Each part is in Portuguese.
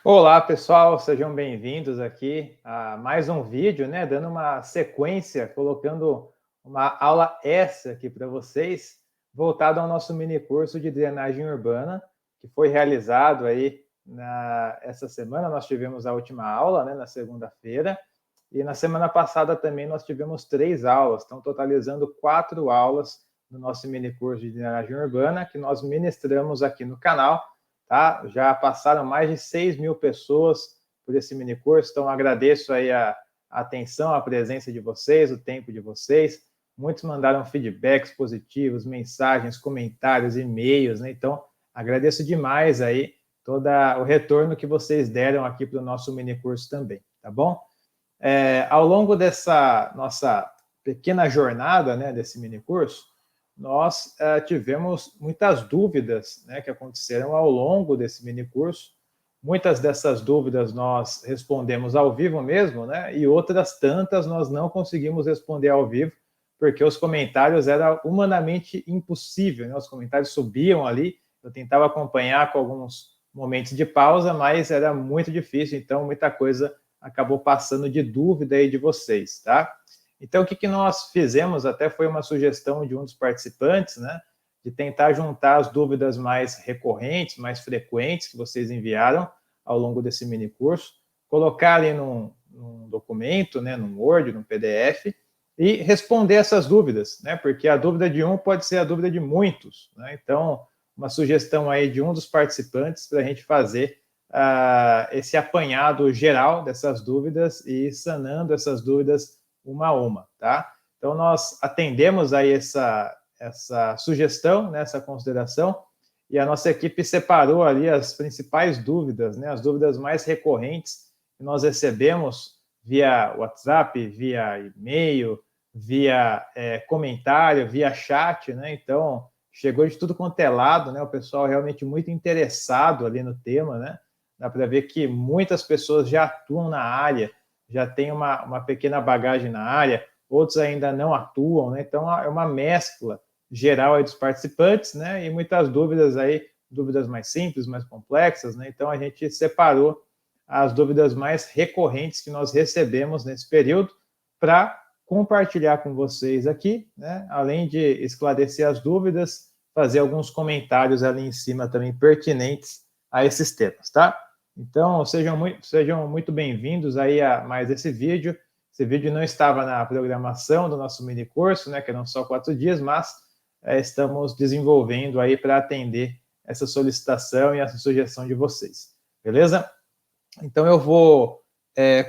Olá, pessoal, sejam bem-vindos aqui a mais um vídeo, né? Dando uma sequência, colocando uma aula extra aqui para vocês, voltado ao nosso mini curso de drenagem urbana, que foi realizado aí essa semana. Nós tivemos a última aula, né, na segunda-feira, e na semana passada também nós tivemos 3 aulas, então totalizando 4 aulas do nosso mini curso de drenagem urbana, que nós ministramos aqui no canal. Tá? Já passaram mais de 6.000 pessoas por esse mini curso, então agradeço aí a atenção, a presença de vocês, o tempo de vocês. Muitos mandaram feedbacks positivos, mensagens, comentários, e-mails, né? Então agradeço demais aí todo o retorno que vocês deram aqui para o nosso mini curso também, tá bom? Ao longo dessa nossa pequena jornada, né, desse mini curso, nós tivemos muitas dúvidas, né, que aconteceram ao longo desse mini curso. Muitas dessas dúvidas nós respondemos ao vivo mesmo, né, e outras tantas nós não conseguimos responder ao vivo, porque os comentários era humanamente impossível, né? Os comentários subiam ali, eu tentava acompanhar com alguns momentos de pausa, mas era muito difícil, então muita coisa acabou passando de dúvida aí de vocês, tá? Então, o que nós fizemos, até foi uma sugestão de um dos participantes, né, de tentar juntar as dúvidas mais recorrentes, mais frequentes que vocês enviaram ao longo desse mini curso, colocar ali num documento, né, num Word, num PDF, e responder essas dúvidas, né, porque a dúvida de um pode ser a dúvida de muitos, né? Então, uma sugestão aí de um dos participantes para a gente fazer esse apanhado geral dessas dúvidas e sanando essas dúvidas uma a uma, tá? Então, nós atendemos aí essa sugestão, né, essa consideração, e a nossa equipe separou ali as principais dúvidas, né, as dúvidas mais recorrentes que nós recebemos via WhatsApp, via e-mail, via comentário, via chat, né? Então, chegou de tudo quanto é lado, né? O pessoal realmente muito interessado ali no tema, né? Dá para ver que muitas pessoas já atuam na área, já têm uma pequena bagagem na área, outros ainda não atuam, né? Então é uma mescla geral aí dos participantes, né? E muitas dúvidas aí, dúvidas mais simples, mais complexas, né? Então a gente separou as dúvidas mais recorrentes que nós recebemos nesse período para compartilhar com vocês aqui, né? Além de esclarecer as dúvidas, fazer alguns comentários ali em cima também pertinentes a esses temas, tá? Então, sejam muito bem-vindos aí a mais esse vídeo. Esse vídeo não estava na programação do nosso mini curso, né, que eram só 4 dias, mas estamos desenvolvendo aí para atender essa solicitação e essa sugestão de vocês, beleza? Então, eu vou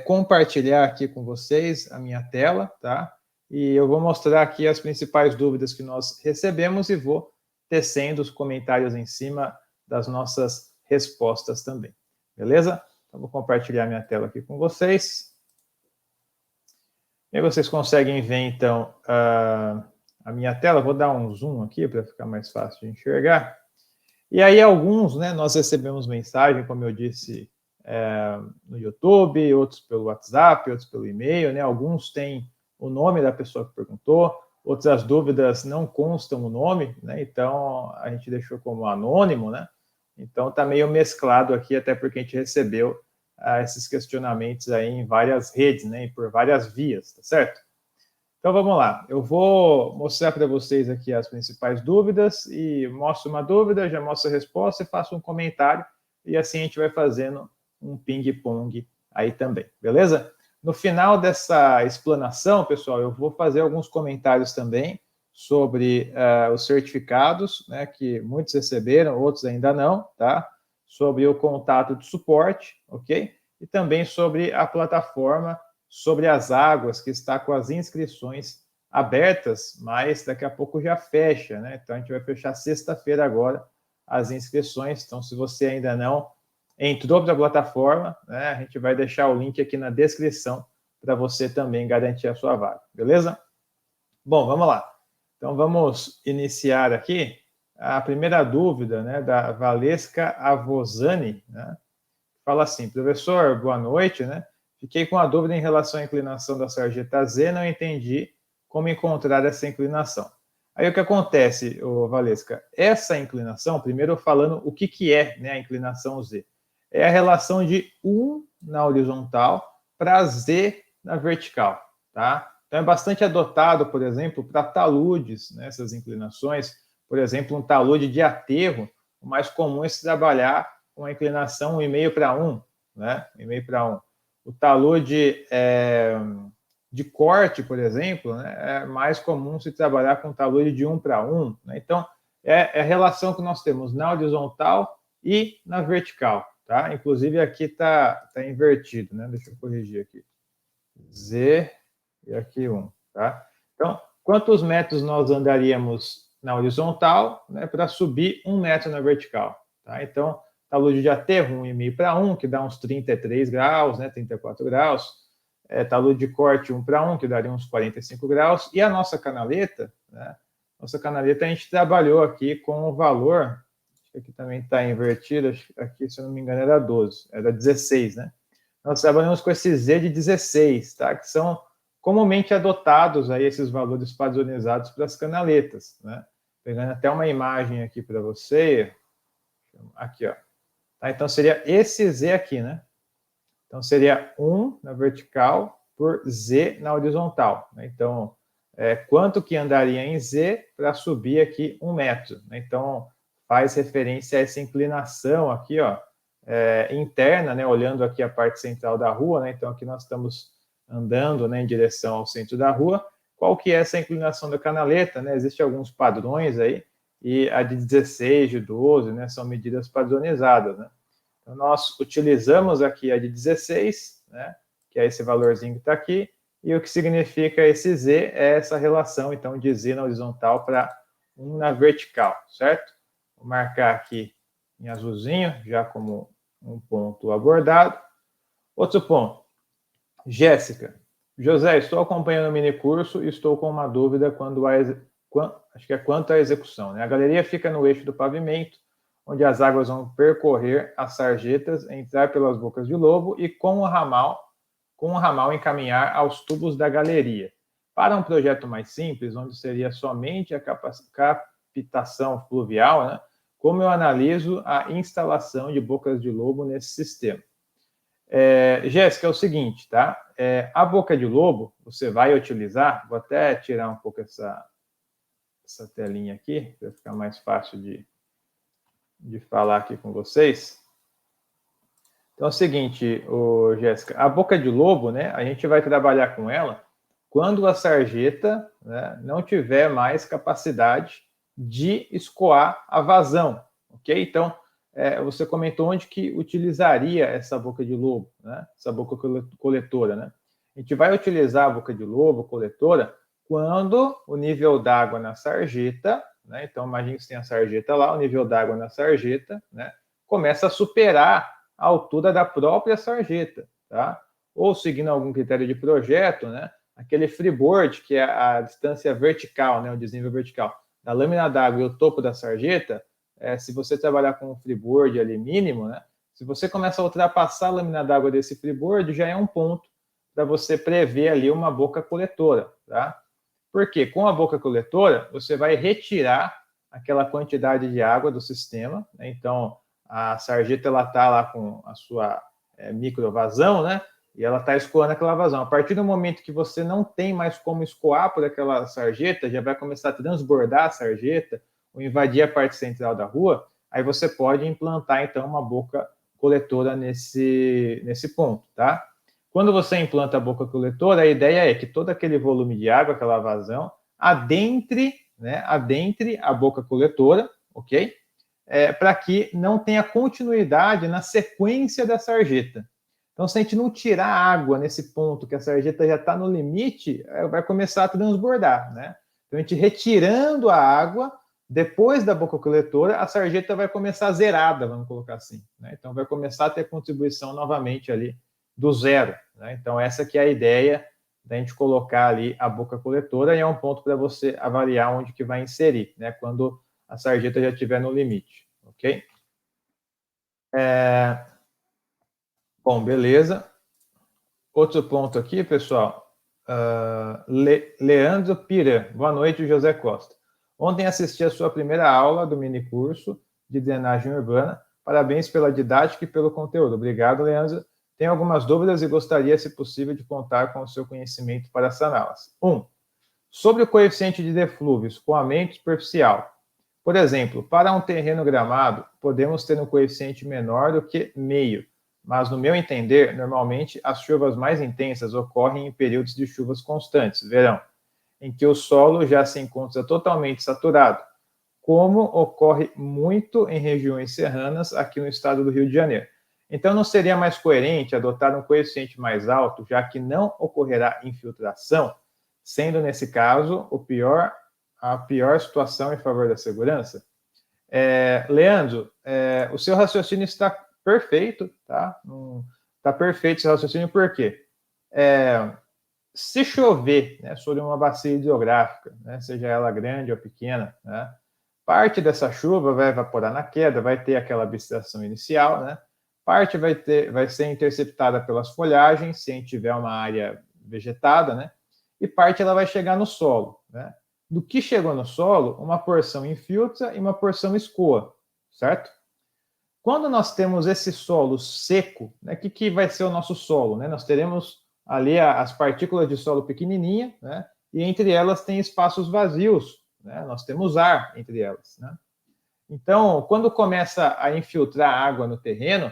compartilhar aqui com vocês a minha tela, tá? E eu vou mostrar aqui as principais dúvidas que nós recebemos e vou tecendo os comentários em cima das nossas respostas também. Beleza? Então, vou compartilhar minha tela aqui com vocês. E aí vocês conseguem ver, então, a minha tela. Vou dar um zoom aqui para ficar mais fácil de enxergar. E aí alguns, né, nós recebemos mensagem, como eu disse, no YouTube, outros pelo WhatsApp, outros pelo e-mail, né? Alguns têm o nome da pessoa que perguntou, outras dúvidas não constam o nome, né? Então, a gente deixou como anônimo, né? Então, está meio mesclado aqui, até porque a gente recebeu esses questionamentos aí em várias redes, né? E por várias vias, tá certo? Então, vamos lá. Eu vou mostrar para vocês aqui as principais dúvidas e mostro uma dúvida, já mostro a resposta e faço um comentário. E assim a gente vai fazendo um ping-pong aí também, beleza? No final dessa explanação, pessoal, eu vou fazer alguns comentários também sobre os certificados, né, que muitos receberam, outros ainda não, tá? Sobre o contato de suporte, ok? E também sobre a plataforma sobre as águas, que está com as inscrições abertas, mas daqui a pouco já fecha, né? Então a gente vai fechar sexta-feira agora as inscrições. Então, se você ainda não entrou para a plataforma, né, a gente vai deixar o link aqui na descrição para você também garantir a sua vaga, beleza? Bom, vamos lá. Então, vamos iniciar aqui a primeira dúvida, né, da Valesca Avosani, né? Fala assim: professor, boa noite, né? Fiquei com a dúvida em relação à inclinação da sarjeta Z, não entendi como encontrar essa inclinação. Aí o que acontece, Valesca? Essa inclinação, primeiro falando o que é, né, a inclinação Z. é a relação de 1 na horizontal para Z na vertical, tá? Então, é bastante adotado, por exemplo, para taludes, né, essas inclinações. Por exemplo, um talude de aterro, o mais comum é se trabalhar com a inclinação 1,5 para 1, né? 1,5 para 1. O talude de corte, por exemplo, né, é mais comum se trabalhar com talude de 1 para 1. Né? Então, é a relação que nós temos na horizontal e na vertical. Tá? Inclusive, aqui está invertido. Né? Deixa eu corrigir aqui. Z e aqui 1. Tá? Então, quantos metros nós andaríamos na horizontal, né, para subir 1 metro na vertical? Tá? Então, talude de aterro 1,5 para 1, que dá uns 33 graus, né, 34 graus. Talude de corte 1 para 1, que daria uns 45 graus. E a nossa canaleta, né, nossa canaleta a gente trabalhou aqui com o valor, acho que aqui também está invertido, aqui, se eu não me engano, era 12, era 16, né? Nós trabalhamos com esse Z de 16, tá? Que são comumente adotados aí esses valores padronizados para as canaletas, né? Pegando até uma imagem aqui para você, aqui, ó. Tá? Então, seria esse Z aqui, né? Então, seria 1 na vertical por Z na horizontal. Né? Então, quanto que andaria em Z para subir aqui 1 metro? Né? Então, faz referência a essa inclinação aqui, ó, interna, né? Olhando aqui a parte central da rua. Né? Então, aqui nós estamos andando, né, em direção ao centro da rua. Qual que é essa inclinação da canaleta? Né? Existem alguns padrões aí, e a de 16, de 12, né, são medidas padronizadas, né? Então, nós utilizamos aqui a de 16, né, que é esse valorzinho que está aqui, e o que significa esse Z é essa relação, então, de Z na horizontal para 1 na vertical, certo? Vou marcar aqui em azulzinho, já como um ponto abordado. Outro ponto. Jéssica. José, estou acompanhando o minicurso e estou com uma dúvida quanto à execução. Né? A galeria fica no eixo do pavimento, onde as águas vão percorrer as sarjetas, entrar pelas bocas de lobo e com o ramal encaminhar aos tubos da galeria. Para um projeto mais simples, onde seria somente a captação fluvial, né, como eu analiso a instalação de bocas de lobo nesse sistema? Jéssica, é o seguinte, tá? A boca de lobo, você vai utilizar, vou até tirar um pouco essa telinha aqui, para ficar mais fácil de falar aqui com vocês. Então é o seguinte, Jéssica, a boca de lobo, né, a gente vai trabalhar com ela quando a sarjeta, né, não tiver mais capacidade de escoar a vazão, ok? Então, você comentou onde que utilizaria essa boca de lobo, né, essa boca coletora, né? A gente vai utilizar a boca de lobo coletora quando o nível d'água na sarjeta, né, então imagine que você tem a sarjeta lá, o nível d'água na sarjeta, né, começa a superar a altura da própria sarjeta, tá? Ou seguindo algum critério de projeto, né, aquele freeboard, que é a distância vertical, né, o desnível vertical da lâmina d'água e o topo da sarjeta, se você trabalhar com um freeboard ali mínimo, né, se você começa a ultrapassar a lâmina d'água desse freeboard, já é um ponto para você prever ali uma boca coletora, tá? Porque com a boca coletora, você vai retirar aquela quantidade de água do sistema, né? Então, a sarjeta ela está lá com a sua microvasão, né? E ela está escoando aquela vazão. A partir do momento que você não tem mais como escoar por aquela sarjeta, já vai começar a transbordar a sarjeta ou invadir a parte central da rua, aí você pode implantar, então, uma boca coletora nesse ponto, tá? Quando você implanta a boca coletora, a ideia é que todo aquele volume de água, aquela vazão, adentre, né, adentre a boca coletora, ok? Para que não tenha continuidade na sequência da sarjeta. Então, se a gente não tirar água nesse ponto que a sarjeta já está no limite, vai começar a transbordar, né? Então, a gente retirando a água, depois da boca coletora, a sarjeta vai começar zerada, vamos colocar assim, né? Então, vai começar a ter contribuição novamente ali do zero, né? Então, essa que é a ideia da gente colocar ali a boca coletora, e é um ponto para você avaliar onde que vai inserir, né? Quando a sarjeta já estiver no limite, ok? Bom, beleza. Outro ponto aqui, pessoal. Leandro Piran. Boa noite, José Costa. Ontem assisti a sua primeira aula do minicurso de drenagem urbana. Parabéns pela didática e pelo conteúdo. Obrigado, Leandro. Tenho algumas dúvidas e gostaria, se possível, de contar com o seu conhecimento para saná-las. 1. Sobre o coeficiente de deflúvio, escoamento superficial. Por exemplo, para um terreno gramado, podemos ter um coeficiente menor do que meio, mas, no meu entender, normalmente as chuvas mais intensas ocorrem em períodos de chuvas constantes, verão, em que o solo já se encontra totalmente saturado, como ocorre muito em regiões serranas aqui no estado do Rio de Janeiro. Então, não seria mais coerente adotar um coeficiente mais alto, já que não ocorrerá infiltração, sendo, nesse caso, a pior situação em favor da segurança? Leandro, o seu raciocínio está perfeito, tá? Está perfeito esse raciocínio, por quê? Se chover, né, sobre uma bacia hidrográfica, né, seja ela grande ou pequena, né, parte dessa chuva vai evaporar na queda, vai ter aquela abstração inicial, né? Parte vai ser interceptada pelas folhagens, se a gente tiver uma área vegetada, né? E parte ela vai chegar no solo, né? Do que chegou no solo, uma porção infiltra e uma porção escoa, certo? Quando nós temos esse solo seco, né, que vai ser o nosso solo, né? Nós teremos ali as partículas de solo pequenininha, né? E entre elas tem espaços vazios, né? Nós temos ar entre elas, né? Então, quando começa a infiltrar água no terreno,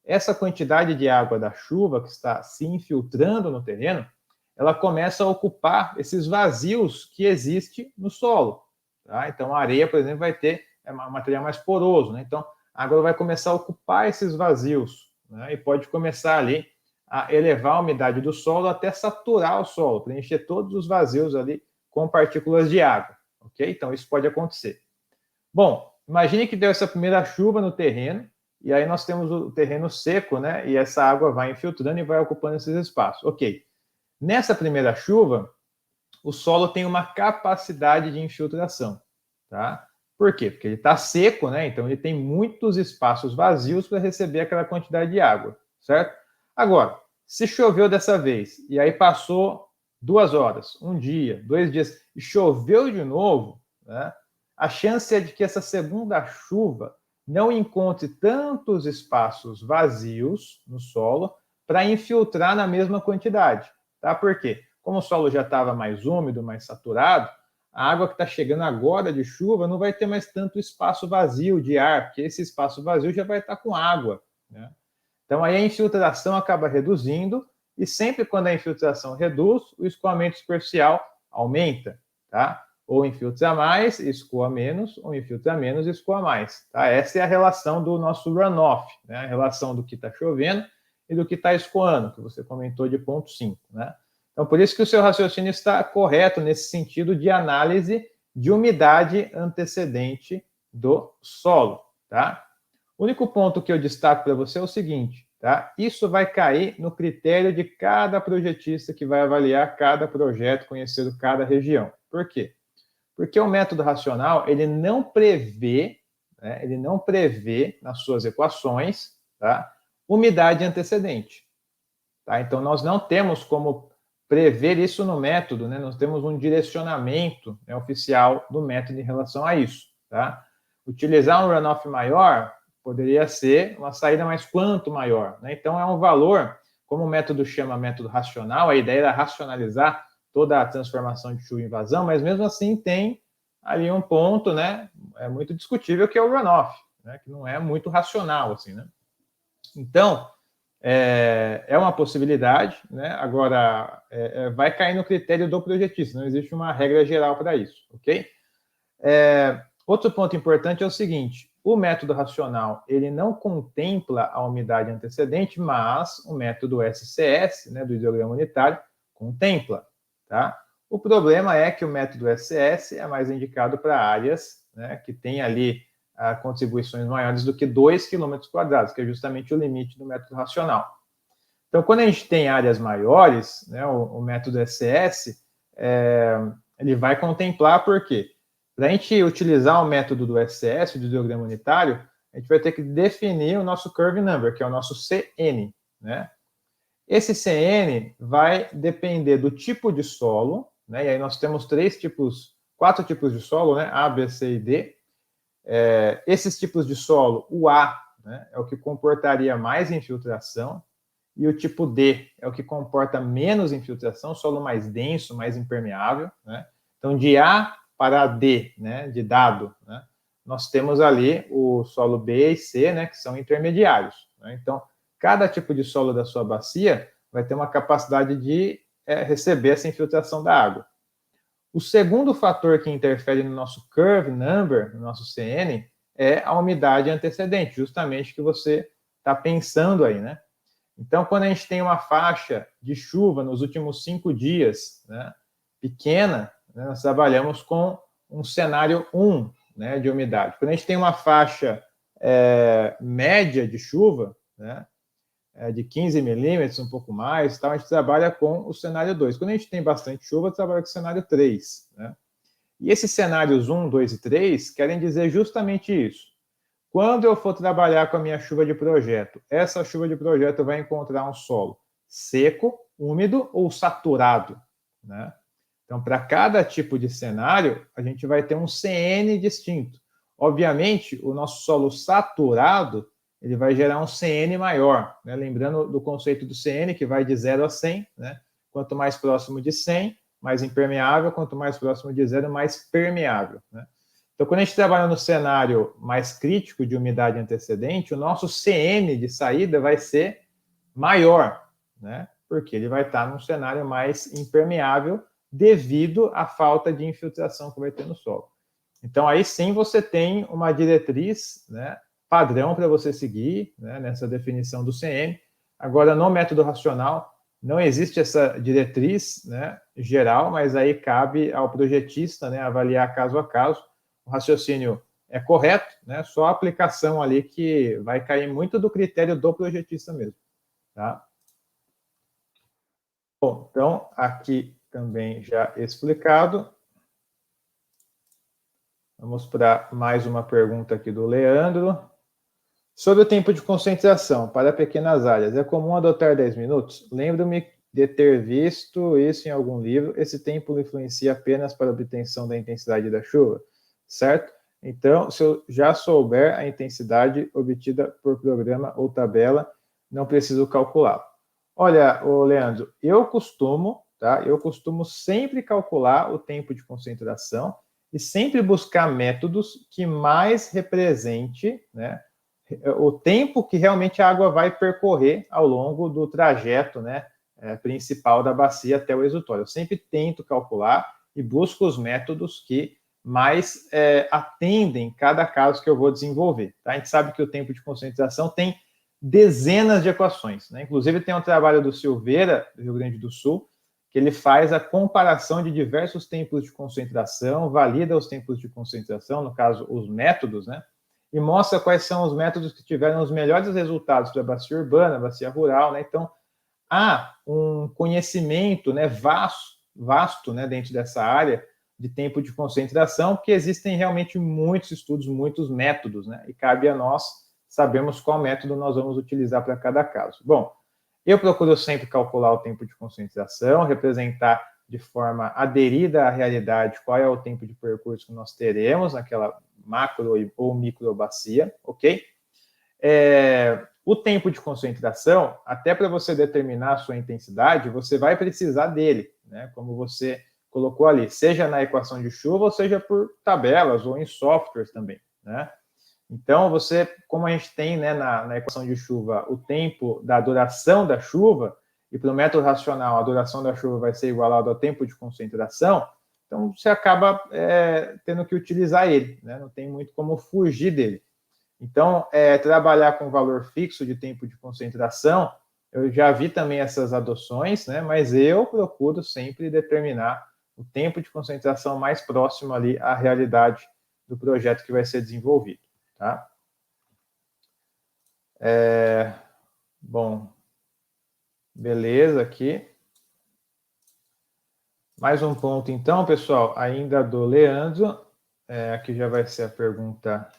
essa quantidade de água da chuva que está se infiltrando no terreno, ela começa a ocupar esses vazios que existem no solo. Tá? Então, a areia, por exemplo, vai ter um material mais poroso, né? Então, a água vai começar a ocupar esses vazios, né? E pode começar ali a elevar a umidade do solo até saturar o solo, preencher todos os vazios ali com partículas de água, ok? Então, isso pode acontecer. Bom, imagine que deu essa primeira chuva no terreno, e aí nós temos o terreno seco, né? E essa água vai infiltrando e vai ocupando esses espaços. Ok. Nessa primeira chuva, o solo tem uma capacidade de infiltração, tá? Por quê? Porque ele está seco, né? Então ele tem muitos espaços vazios para receber aquela quantidade de água, certo? Agora, se choveu dessa vez e aí passou 2 horas, um dia, 2 dias e choveu de novo, né? A chance é de que essa segunda chuva não encontre tantos espaços vazios no solo para infiltrar na mesma quantidade, tá? Por quê? Como o solo já estava mais úmido, mais saturado, a água que está chegando agora de chuva não vai ter mais tanto espaço vazio de ar, porque esse espaço vazio já vai estar com água, né? Então, aí a infiltração acaba reduzindo, e sempre quando a infiltração reduz, o escoamento superficial aumenta, tá? Ou infiltra mais, escoa menos, ou infiltra menos, escoa mais, tá? Essa é a relação do nosso runoff, né? A relação do que está chovendo e do que está escoando, que você comentou de ponto 5, né? Então, por isso que o seu raciocínio está correto nesse sentido de análise de umidade antecedente do solo, tá? O único ponto que eu destaco para você é o seguinte, tá? Isso vai cair no critério de cada projetista que vai avaliar cada projeto, conhecendo cada região. Por quê? Porque o método racional, ele não prevê, né, ele não prevê nas suas equações, tá, umidade antecedente. Tá? Então, nós não temos como prever isso no método, né? Nós temos um direcionamento, né, oficial do método em relação a isso, tá? Utilizar um runoff maior poderia ser uma saída mais quanto maior, né? Então, é um valor, como o método chama método racional, a ideia era racionalizar toda a transformação de chuva em vazão, mas mesmo assim tem ali um ponto, né, é muito discutível, que é o runoff, né, que não é muito racional, assim, né? Então, é uma possibilidade, né? Agora, vai cair no critério do projetista, não existe uma regra geral para isso, ok? Outro ponto importante é o seguinte: o método racional, ele não contempla a umidade antecedente, mas o método SCS, né, do hidrograma unitário, contempla, tá? O problema é que o método SCS é mais indicado para áreas, né, que tem ali contribuições maiores do que 2 km², que é justamente o limite do método racional. Então, quando a gente tem áreas maiores, né, o método SCS, ele vai contemplar, por quê? Para a gente utilizar o método do SCS, do hidrograma unitário, a gente vai ter que definir o nosso curve number, que é o nosso CN, né? Esse CN vai depender do tipo de solo, né? E aí nós temos 4 tipos de solo, né? A, B, C e D. Esses tipos de solo, o A, né, é o que comportaria mais infiltração, e o tipo D é o que comporta menos infiltração, solo mais denso, mais impermeável, né? Então, de A para D, né, de dado, né, nós temos ali o solo B e C, né, que são intermediários, né? Então, cada tipo de solo da sua bacia vai ter uma capacidade de receber essa infiltração da água. O segundo fator que interfere no nosso curve number, no nosso CN, é a umidade antecedente, justamente que você está pensando aí, né? Então, quando a gente tem uma faixa de chuva nos últimos 5 dias, né, pequena, né, nós trabalhamos com um cenário 1, né, de umidade. Quando a gente tem uma faixa média de chuva, né, de 15 milímetros, um pouco mais, tal, a gente trabalha com o cenário 2. Quando a gente tem bastante chuva, trabalha com o cenário 3. Né? E esses cenários 1, 2 e 3 querem dizer justamente isso. Quando eu for trabalhar com a minha chuva de projeto, essa chuva de projeto vai encontrar um solo seco, úmido ou saturado, né? Então, para cada tipo de cenário, a gente vai ter um CN distinto. Obviamente, o nosso solo saturado, ele vai gerar um CN maior, né? Lembrando do conceito do CN, que vai de 0 a 100, né? Quanto mais próximo de 100, mais impermeável, quanto mais próximo de 0, mais permeável, né? Então, quando a gente trabalha no cenário mais crítico de umidade antecedente, o nosso CN de saída vai ser maior, né? Porque ele vai estar num cenário mais impermeável devido à falta de infiltração que vai ter no solo. Então, aí sim você tem uma diretriz, né, padrão para você seguir, né, nessa definição do CN. Agora, no método racional, não existe essa diretriz, né, geral, mas aí cabe ao projetista, né, avaliar caso a caso. O raciocínio é correto, né, só a aplicação ali que vai cair muito do critério do projetista mesmo. Tá? Bom, então, aqui também já explicado. Vamos para mais uma pergunta aqui do Leandro. Sobre o tempo de concentração para pequenas áreas, é comum adotar 10 minutos? Lembro-me de ter visto isso em algum livro. Esse tempo influencia apenas para a obtenção da intensidade da chuva, certo? Então, se eu já souber a intensidade obtida por programa ou tabela, não preciso calcular. Olha, Leandro, eu costumo sempre calcular o tempo de concentração e sempre buscar métodos que mais represente, né, o tempo que realmente a água vai percorrer ao longo do trajeto, né, principal da bacia até o exutório. Eu sempre tento calcular e busco os métodos que mais atendem cada caso que eu vou desenvolver. Tá? A gente sabe que o tempo de concentração tem dezenas de equações, né? Inclusive tem um trabalho do Silveira, do Rio Grande do Sul, que ele faz a comparação de diversos tempos de concentração, valida os tempos de concentração, no caso, os métodos, né? E mostra quais são os métodos que tiveram os melhores resultados para a bacia urbana, bacia rural, né? Então, há um conhecimento, né, vasto, né, dentro dessa área de tempo de concentração, porque existem realmente muitos estudos, muitos métodos, né? E cabe a nós sabermos qual método nós vamos utilizar para cada caso. Bom, eu procuro sempre calcular o tempo de concentração, representar de forma aderida à realidade qual é o tempo de percurso que nós teremos naquela macro ou microbacia, ok? O tempo de concentração, até para você determinar a sua intensidade, você vai precisar dele, né? Como você colocou ali, seja na equação de chuva, ou seja por tabelas ou em softwares também, né? Então, você, como a gente tem, né, na equação de chuva o tempo da duração da chuva, e para o método racional a duração da chuva vai ser igualada ao tempo de concentração, então você acaba tendo que utilizar ele, né? Não tem muito como fugir dele. Então, trabalhar com valor fixo de tempo de concentração, eu já vi também essas adoções, né? Mas eu procuro sempre determinar o tempo de concentração mais próximo ali à realidade do projeto que vai ser desenvolvido. Tá? Bom, beleza aqui. Mais um ponto, então, pessoal, ainda do Leandro. Aqui já vai ser a pergunta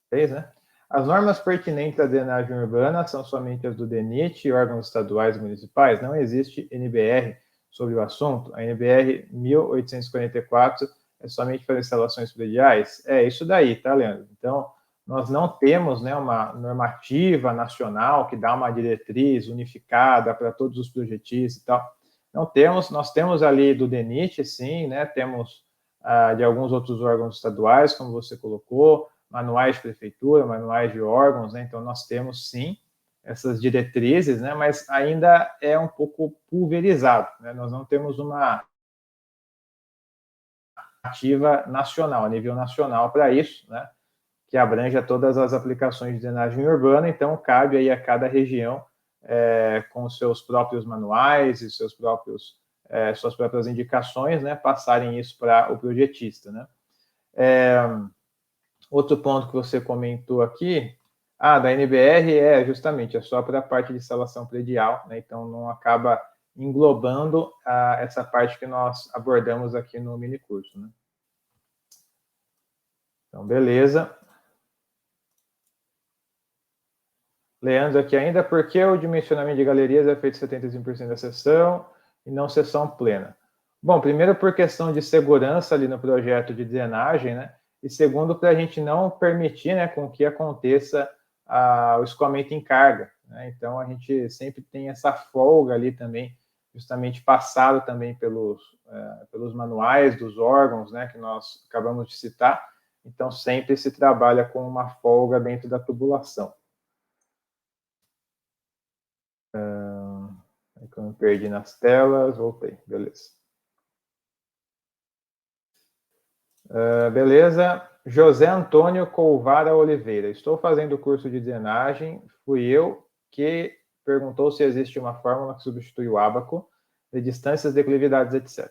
3, né? As normas pertinentes à drenagem urbana são somente as do DENIT e órgãos estaduais e municipais? Não existe NBR sobre o assunto? A NBR 1844 é somente para instalações prediais? É isso daí, tá, Leandro? Então, nós não temos, né, uma normativa nacional que dá uma diretriz unificada para todos os projetistas e tal. Não temos, nós temos ali do DENIT, sim, né, temos de alguns outros órgãos estaduais, como você colocou, manuais de prefeitura, manuais de órgãos, né, então nós temos, sim, essas diretrizes, né, mas ainda é um pouco pulverizado, né, nós não temos uma ativa nacional, a nível nacional para isso, né, que abranja todas as aplicações de drenagem urbana, então cabe aí a cada região com seus próprios manuais e suas próprias indicações, né, passarem isso para o projetista, né. Outro ponto que você comentou aqui, da NBR justamente, é só para a parte de instalação predial, né, então não acaba englobando essa parte que nós abordamos aqui no minicurso, né. Então, beleza. Leandro aqui ainda, por que o dimensionamento de galerias é feito 75% da seção e não seção plena? Bom, primeiro por questão de segurança ali no projeto de drenagem, né? E segundo, para a gente não permitir, né, com que aconteça o escoamento em carga, né? Então, a gente sempre tem essa folga ali também, justamente passado também pelos manuais dos órgãos, né, que nós acabamos de citar. Então, sempre se trabalha com uma folga dentro da tubulação. Que eu me perdi nas telas, voltei, beleza. Beleza. José Antônio Colvara Oliveira. Estou fazendo o curso de drenagem. Fui eu que perguntou se existe uma fórmula que substitui o ábaco de distâncias, declividades, etc.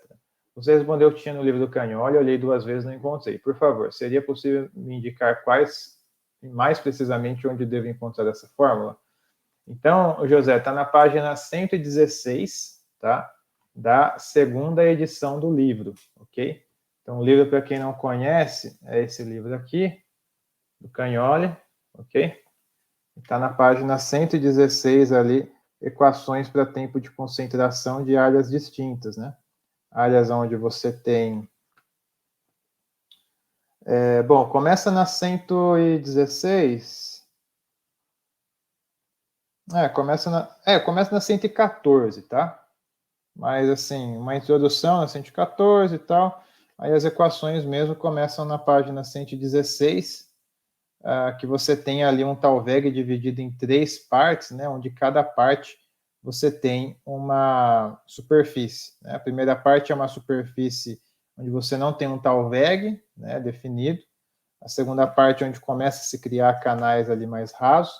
Você respondeu que tinha no livro do Cagnoli, olhei 2 vezes e não encontrei. Por favor, seria possível me indicar mais precisamente onde devo encontrar essa fórmula? Então, José, está na página 116, tá? Da segunda edição do livro, ok? Então, o livro, para quem não conhece, é esse livro aqui, do Cagnoli, ok? Está na página 116 ali, equações para tempo de concentração de áreas distintas, né? Áreas onde você tem... bom, começa na 116... começa na 114, tá? Mas, assim, uma introdução na 114 e tal, aí as equações mesmo começam na página 116, que você tem ali um Talveg dividido em 3 partes, né, onde cada parte você tem uma superfície, né? A primeira parte é uma superfície onde você não tem um Talveg, né, definido. A segunda parte é onde começa a se criar canais ali mais rasos.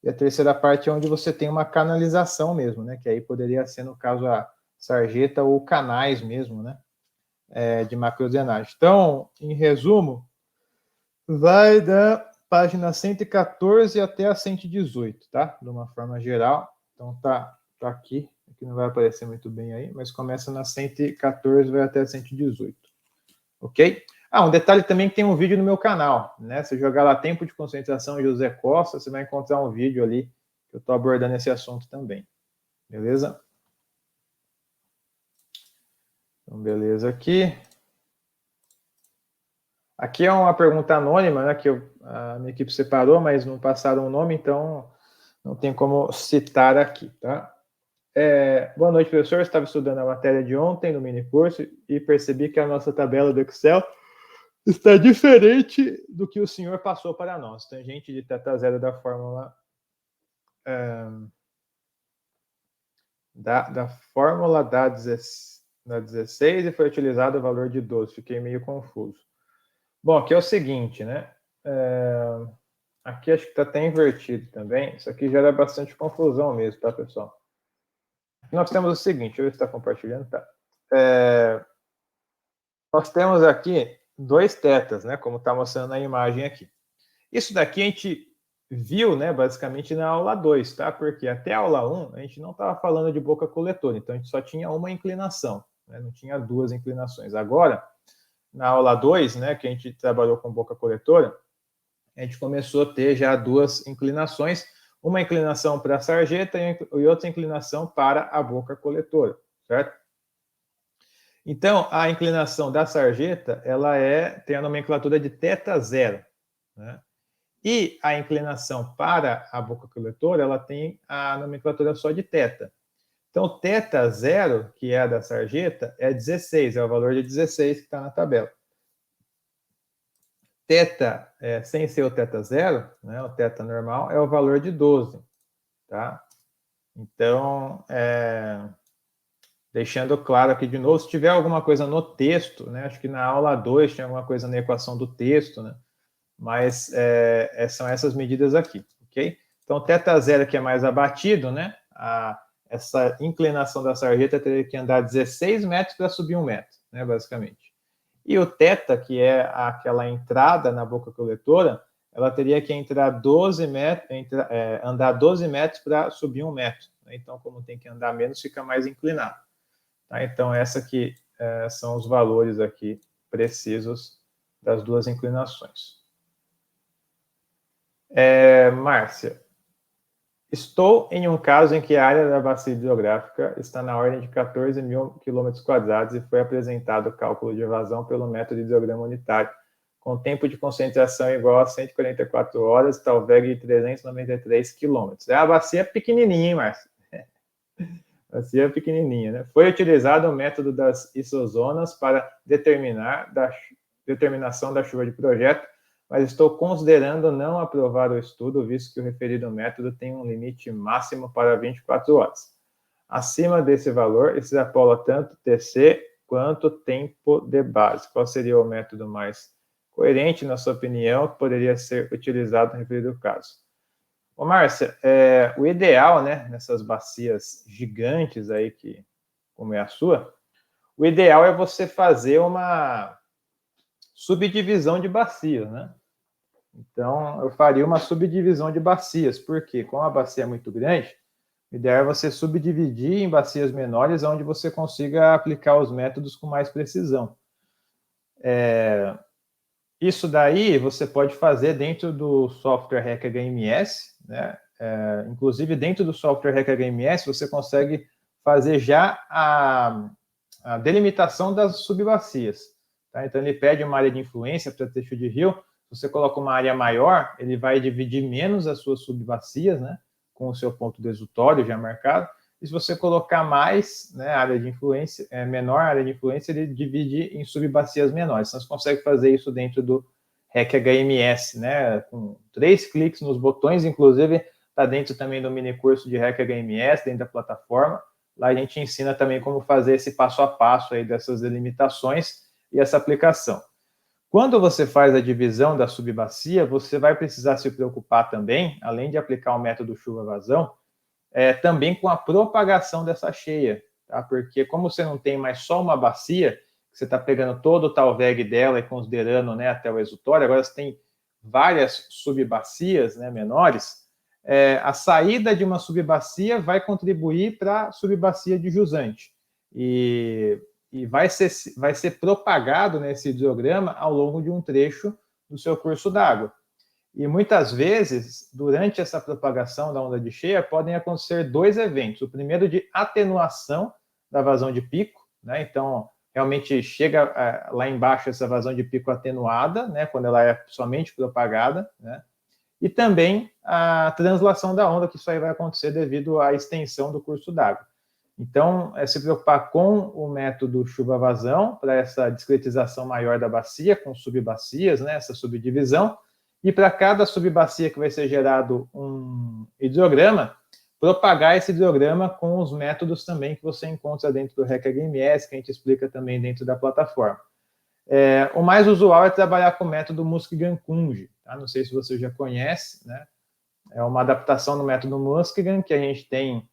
E a terceira parte é onde você tem uma canalização mesmo, né? Que aí poderia ser, no caso, a sarjeta ou canais mesmo, né? De macrodrenagem. Então, em resumo, vai da página 114 até a 118, tá? De uma forma geral. Então, tá aqui. Aqui não vai aparecer muito bem aí, mas começa na 114 e vai até a 118. Ok? Um detalhe também que tem um vídeo no meu canal, né? Se jogar lá Tempo de Concentração José Costa, você vai encontrar um vídeo ali que eu estou abordando esse assunto também. Beleza? Então, beleza aqui. Aqui é uma pergunta anônima, né? Que a minha equipe separou, mas não passaram o nome, então não tem como citar aqui, tá? Boa noite, professor. Estava estudando a matéria de ontem no mini curso e percebi que a nossa tabela do Excel está diferente do que o senhor passou para nós. Tangente de θ0 da fórmula da fórmula da 16 e foi utilizado o valor de 12. Fiquei meio confuso. Bom, aqui é o seguinte, né? Aqui acho que está até invertido também. Isso aqui gera bastante confusão mesmo, tá, pessoal? Nós temos o seguinte, deixa eu ver se está compartilhando, tá? Nós temos aqui 2 tetas, né? Como está mostrando na imagem aqui. Isso daqui a gente viu, né, basicamente na aula 2, tá? Porque até a aula 1 a gente não estava falando de boca coletora, então a gente só tinha uma inclinação, né? Não tinha 2 inclinações. Agora, na aula 2, né, que a gente trabalhou com boca coletora, a gente começou a ter já 2 inclinações, uma inclinação para a sarjeta e outra inclinação para a boca coletora, certo? Então, a inclinação da sarjeta, ela tem a nomenclatura de θ0, né? E a inclinação para a boca coletora, ela tem a nomenclatura só de θ. Então, θ0, que é a da sarjeta, é 16, é o valor de 16 que está na tabela. Θ, sem ser o θ0, né, o θ normal, é o valor de 12, tá? Então, deixando claro aqui de novo, se tiver alguma coisa no texto, né, acho que na aula 2 tinha alguma coisa na equação do texto, né, mas são essas medidas aqui, ok? Então, θ0 que é mais abatido, né, essa inclinação da sarjeta teria que andar 16 metros para subir 1 metro, né, basicamente. E o θ, que é aquela entrada na boca coletora, ela teria que entrar 12 metros, andar 12 metros para subir 1 metro. Né? Então, como tem que andar menos, fica mais inclinado. Tá? Então, essa aqui são os valores aqui precisos das duas inclinações. Márcia, estou em um caso em que a área da bacia hidrográfica está na ordem de 14 mil quilômetros quadrados e foi apresentado o cálculo de evasão pelo método de hidrograma unitário, com tempo de concentração igual a 144 horas, Talveg de 393 quilômetros. A bacia é pequenininha, hein, Márcio? A bacia é pequenininha, né? Foi utilizado o método das isozonas para determinação da chuva de projeto, mas estou considerando não aprovar o estudo, visto que o referido método tem um limite máximo para 24 horas. Acima desse valor, extrapola tanto TC quanto tempo de base. Qual seria o método mais coerente, na sua opinião, que poderia ser utilizado no referido caso? Ô, Márcia, o ideal, né, nessas bacias gigantes aí, como é a sua, o ideal é você fazer uma subdivisão de bacias, né? Então, eu faria uma subdivisão de bacias, porque como a bacia é muito grande, o ideal é você subdividir em bacias menores, onde você consiga aplicar os métodos com mais precisão. Isso daí você pode fazer dentro do software RecHMS, né? Inclusive, dentro do software RecHMS, você consegue fazer já a delimitação das subbacias. Tá? Então, ele pede uma área de influência para trecho de rio. Se você coloca uma área maior, ele vai dividir menos as suas subbacias, né? Com o seu ponto desultório já marcado. E se você colocar mais, né, área de influência, menor área de influência, ele divide em subbacias menores. Então, você consegue fazer isso dentro do RecHMS, né? Com 3 cliques nos botões, inclusive está dentro também do mini curso de RecHMS, dentro da plataforma. Lá a gente ensina também como fazer esse passo a passo aí dessas delimitações e essa aplicação. Quando você faz a divisão da subbacia, você vai precisar se preocupar também, além de aplicar o método chuva-vazão, também com a propagação dessa cheia, tá? Porque como você não tem mais só uma bacia, você está pegando todo o Talveg dela e considerando, né, até o exutório, agora você tem várias subbacias, né, menores, a saída de uma subbacia vai contribuir para a subbacia de jusante. E vai ser propagado nesse hidrograma ao longo de um trecho do seu curso d'água. E muitas vezes, durante essa propagação da onda de cheia, podem acontecer 2 eventos. O primeiro de atenuação da vazão de pico, né? Então, realmente chega lá embaixo essa vazão de pico atenuada, né? Quando ela é somente propagada, né? E também a translação da onda, que isso aí vai acontecer devido à extensão do curso d'água. Então, se preocupar com o método chuva-vazão, para essa discretização maior da bacia, com subbacias, né? Essa subdivisão. E para cada subbacia que vai ser gerado um hidrograma, propagar esse hidrograma com os métodos também que você encontra dentro do RecHMS, que a gente explica também dentro da plataforma. O mais usual é trabalhar com o método Muskinghan-Kunge. Tá? Não sei se você já conhece, né? É uma adaptação do método Muskinghan, que a gente tem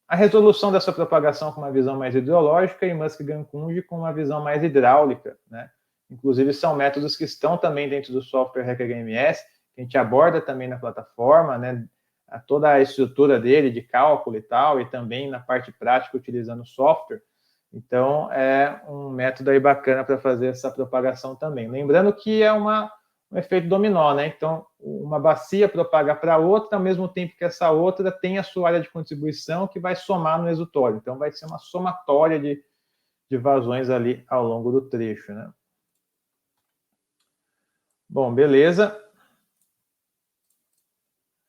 a resolução dessa propagação com uma visão mais hidrológica e Muskinghan-Kunge com uma visão mais hidráulica, né? Inclusive, são métodos que estão também dentro do software RecHMS, que a gente aborda também na plataforma, né? Toda a estrutura dele de cálculo e tal, e também na parte prática utilizando software. Então, é um método aí bacana para fazer essa propagação também. Lembrando que é um efeito dominó, né? Então, uma bacia propaga para outra, ao mesmo tempo que essa outra tem a sua área de contribuição que vai somar no exutório. Então, vai ser uma somatória de vazões ali ao longo do trecho, né? Bom, beleza.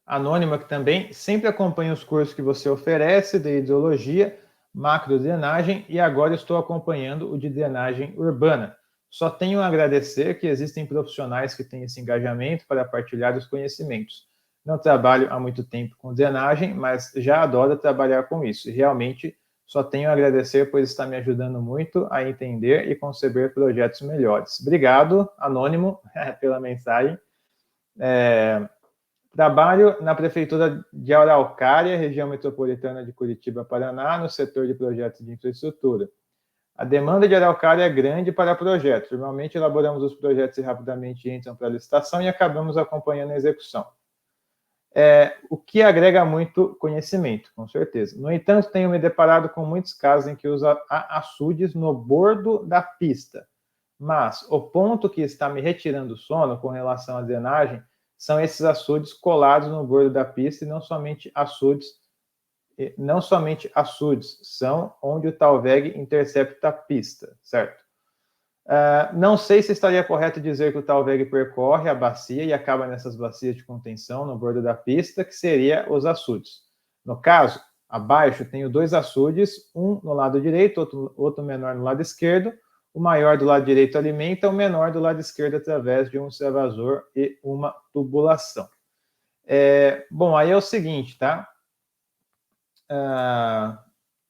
Anônima, que também sempre acompanha os cursos que você oferece de hidrologia, macrodrenagem, e agora estou acompanhando o de drenagem urbana. Só tenho a agradecer que existem profissionais que têm esse engajamento para partilhar os conhecimentos. Não trabalho há muito tempo com drenagem, mas já adoro trabalhar com isso. E realmente só tenho a agradecer, pois está me ajudando muito a entender e conceber projetos melhores. Obrigado, Anônimo, pela mensagem. Trabalho na Prefeitura de Araucária, região metropolitana de Curitiba, Paraná, no setor de projetos de infraestrutura. A demanda de Araucária é grande para projetos. Normalmente elaboramos os projetos e rapidamente entram para a licitação e acabamos acompanhando a execução. O que agrega muito conhecimento, com certeza. No entanto, tenho me deparado com muitos casos em que usa açudes no bordo da pista. Mas o ponto que está me retirando o sono com relação à drenagem são esses açudes colados no bordo da pista e não somente açudes, são onde o Talveg intercepta a pista, certo? Não sei se estaria correto dizer que o Talveg percorre a bacia e acaba nessas bacias de contenção no bordo da pista, que seria os açudes. No caso, abaixo tenho 2 açudes, um no lado direito, outro menor no lado esquerdo. O maior do lado direito alimenta, o menor do lado esquerdo através de um extravasor e uma tubulação. Bom, aí é o seguinte, tá?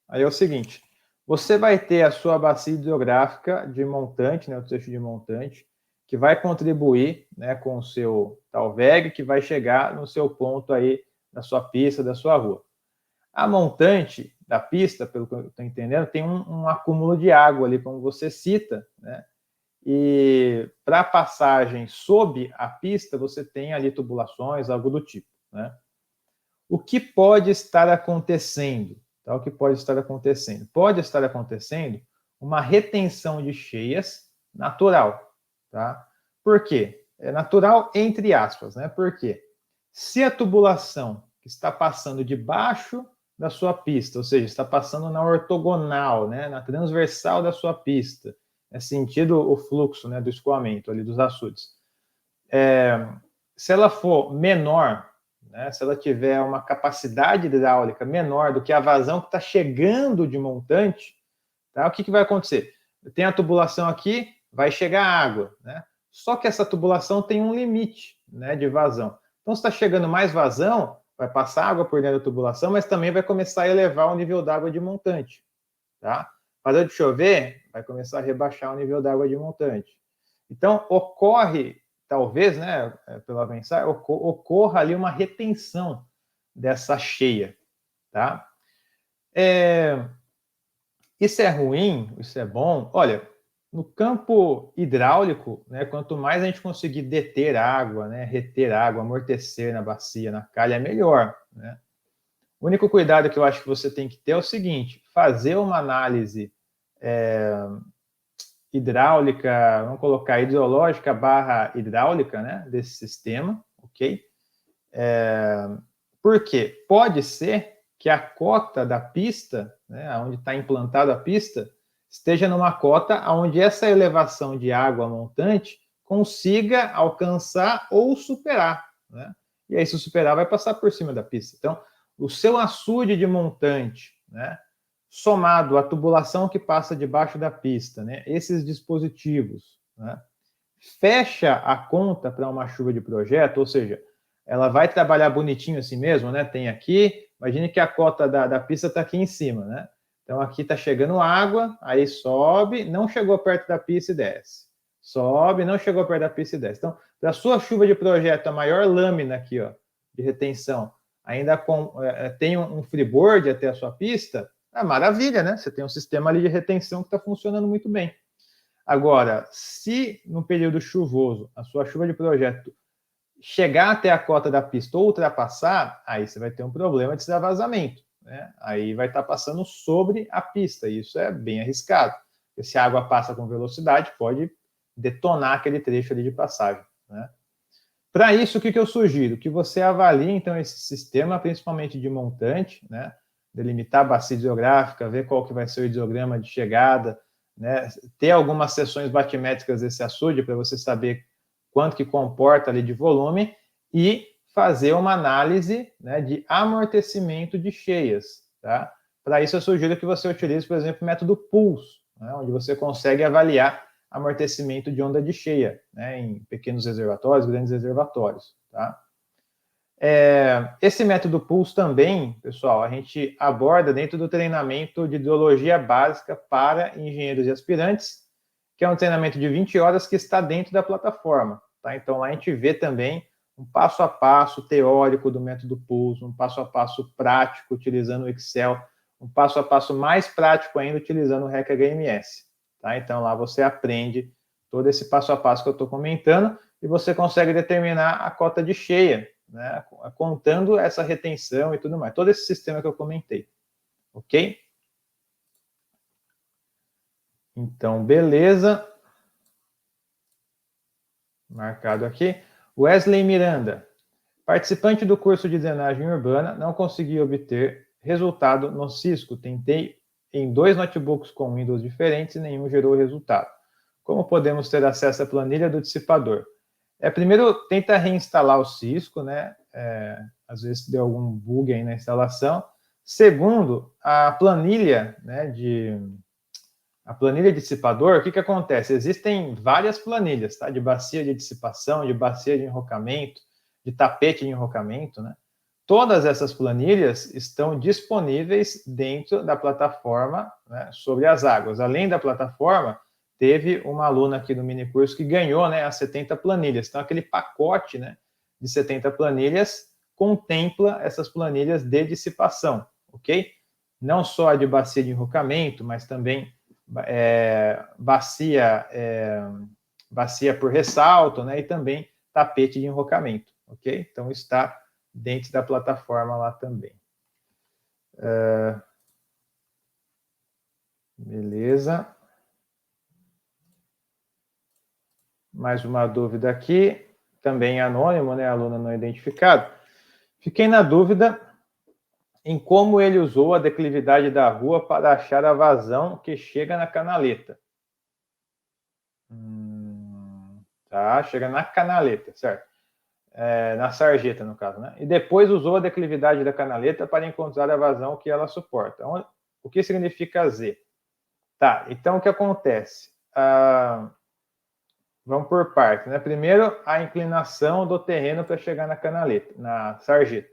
Aí é o seguinte, você vai ter a sua bacia hidrográfica de montante, né, o trecho de montante, que vai contribuir, né, com o seu Talveg, que vai chegar no seu ponto aí, da sua pista, da sua rua. A montante da pista, pelo que eu estou entendendo, tem um acúmulo de água ali, como você cita, né? E para passagem sob a pista, você tem ali tubulações, algo do tipo, né? O que pode estar acontecendo? Tá? O que pode estar acontecendo? Pode estar acontecendo uma retenção de cheias natural, tá? Por quê? É natural entre aspas, né? Por quê? Se a tubulação que está passando debaixo da sua pista, ou seja, está passando na ortogonal, né, na transversal da sua pista, é sentido o fluxo, né, do escoamento ali dos açudes. Se ela for menor, né, se ela tiver uma capacidade hidráulica menor do que a vazão que está chegando de montante, tá, o que vai acontecer? Tem a tubulação aqui, vai chegar água, né? Só que essa tubulação tem um limite, né, de vazão. Então, se está chegando mais vazão, vai passar água por dentro da tubulação, mas também vai começar a elevar o nível d'água de montante, tá? Parou de chover, vai começar a rebaixar o nível d'água de montante. Então, ocorre, talvez, né, pelo avançar, ocorra ali uma retenção dessa cheia, tá? Isso é ruim? Isso é bom? Olha, no campo hidráulico, né, quanto mais a gente conseguir deter água, né, reter água, amortecer na bacia, na calha, é melhor, né? O único cuidado que eu acho que você tem que ter é o seguinte, fazer uma análise hidráulica, vamos colocar hidrológica / hidráulica, né, desse sistema, ok? Por quê? Pode ser que a cota da pista, né, onde está implantada a pista, esteja numa cota onde essa elevação de água montante consiga alcançar ou superar, né? E aí, se superar, vai passar por cima da pista. Então, o seu açude de montante, né, somado à tubulação que passa debaixo da pista, né, esses dispositivos, né, fecha a conta para uma chuva de projeto, ou seja, ela vai trabalhar bonitinho assim mesmo, né? Tem aqui, imagine que a cota da pista está aqui em cima, né? Então aqui está chegando água, aí sobe, não chegou perto da pista e desce. Sobe, não chegou perto da pista e desce. Então, para a sua chuva de projeto, a maior lâmina aqui, ó, de retenção, ainda tem um freeboard até a sua pista, é maravilha, né? Você tem um sistema ali de retenção que está funcionando muito bem. Agora, se no período chuvoso a sua chuva de projeto chegar até a cota da pista ou ultrapassar, aí você vai ter um problema de extravasamento, né? Aí vai estar passando sobre a pista, e isso é bem arriscado. Porque se a água passa com velocidade, pode detonar aquele trecho ali de passagem, né? Para isso, o que eu sugiro? Que você avalie, então, esse sistema, principalmente de montante, né? Delimitar a bacia hidrográfica, ver qual que vai ser o hidrograma de chegada, né? Ter algumas seções batimétricas desse açude para você saber quanto que comporta ali de volume e fazer uma análise, né, de amortecimento de cheias, tá? Para isso, eu sugiro que você utilize, por exemplo, o método PULS, né, onde você consegue avaliar amortecimento de onda de cheia, né, em pequenos reservatórios, grandes reservatórios, tá? Esse método PULS também, pessoal, a gente aborda dentro do treinamento de hidrologia básica para engenheiros e aspirantes, que é um treinamento de 20 horas que está dentro da plataforma, tá? Então, lá a gente vê também um passo a passo teórico do método PULS, um passo a passo prático utilizando o Excel, um passo a passo mais prático ainda utilizando o REC HMS, tá? Então, lá você aprende todo esse passo a passo que eu estou comentando e você consegue determinar a cota de cheia, né, contando essa retenção e tudo mais, todo esse sistema que eu comentei, ok? Então, beleza. Marcado aqui. Wesley Miranda, participante do curso de drenagem urbana, não consegui obter resultado no Cisco. Tentei em 2 notebooks com Windows diferentes e nenhum gerou resultado. Como podemos ter acesso à planilha do dissipador? Primeiro, tenta reinstalar o Cisco, né? Às vezes deu algum bug aí na instalação. Segundo, a planilha, né, a planilha dissipador, o que acontece? Existem várias planilhas, tá? De bacia de dissipação, de bacia de enrocamento, de tapete de enrocamento, né? Todas essas planilhas estão disponíveis dentro da plataforma, né, sobre as águas. Além da plataforma, teve uma aluna aqui do minicurso que ganhou, né, as 70 planilhas. Então, aquele pacote, né, de 70 planilhas contempla essas planilhas de dissipação, ok? Não só a de bacia de enrocamento, mas também bacia por ressalto, né, e também tapete de enrocamento, ok? Então, está dentro da plataforma lá também. Beleza. Mais uma dúvida aqui, também anônimo, né, aluno não identificado. Fiquei na dúvida em como ele usou a declividade da rua para achar a vazão que chega na canaleta. Tá, chega na canaleta, certo? Na sarjeta, no caso, né? E depois usou a declividade da canaleta para encontrar a vazão que ela suporta. O que significa Z? Tá, então o que acontece? Vamos por partes, né? Primeiro, a inclinação do terreno para chegar na canaleta, na sarjeta.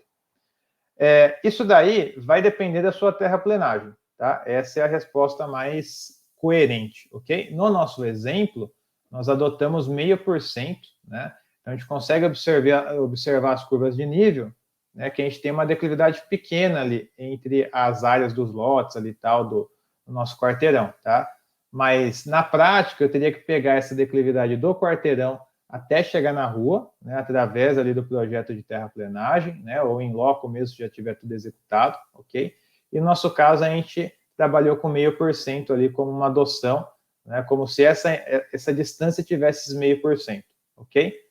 Isso daí vai depender da sua terraplenagem, tá? Essa é a resposta mais coerente, ok? No nosso exemplo, nós adotamos 0,5%, né? Então, a gente consegue observar as curvas de nível, né, que a gente tem uma declividade pequena ali entre as áreas dos lotes ali tal do nosso quarteirão, tá? Mas, na prática, eu teria que pegar essa declividade do quarteirão até chegar na rua, né, através ali do projeto de terraplenagem, né, ou em loco mesmo, se já tiver tudo executado, ok? E no nosso caso, a gente trabalhou com 0,5% ali como uma adoção, né, como se essa distância tivesse 0,5%, ok?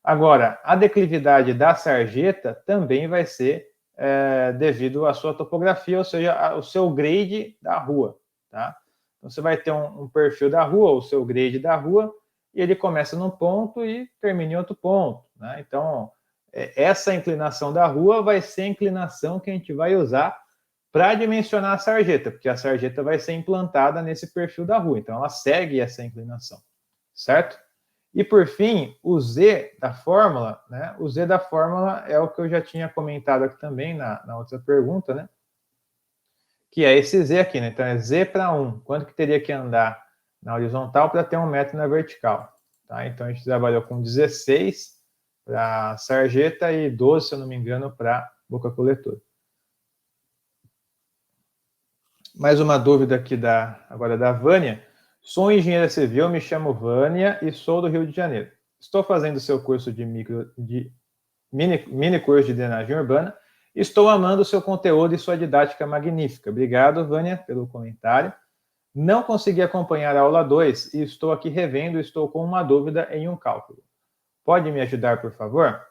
Agora, a declividade da sarjeta também vai ser devido à sua topografia, ou seja, o seu grade da rua, tá? Então, você vai ter um perfil da rua, o seu grade da rua, e ele começa num ponto e termina em outro ponto, né? Então, essa inclinação da rua vai ser a inclinação que a gente vai usar para dimensionar a sarjeta, porque a sarjeta vai ser implantada nesse perfil da rua, então ela segue essa inclinação, certo? E, por fim, o Z da fórmula, né? O Z da fórmula é o que eu já tinha comentado aqui também na outra pergunta, né? Que é esse Z aqui, né? Então, é Z para 1. Quanto que teria que andar na horizontal para ter 1 metro na vertical? Tá? Então, a gente trabalhou com 16 para sarjeta e 12, se eu não me engano, para boca coletora. Mais uma dúvida aqui agora da Vânia. Sou engenheira civil, me chamo Vânia e sou do Rio de Janeiro. Estou fazendo seu curso de mini curso de drenagem urbana. Estou amando o seu conteúdo e sua didática magnífica. Obrigado, Vânia, pelo comentário. Não consegui acompanhar a aula 2 e estou aqui revendo e estou com uma dúvida em um cálculo. Pode me ajudar, por favor?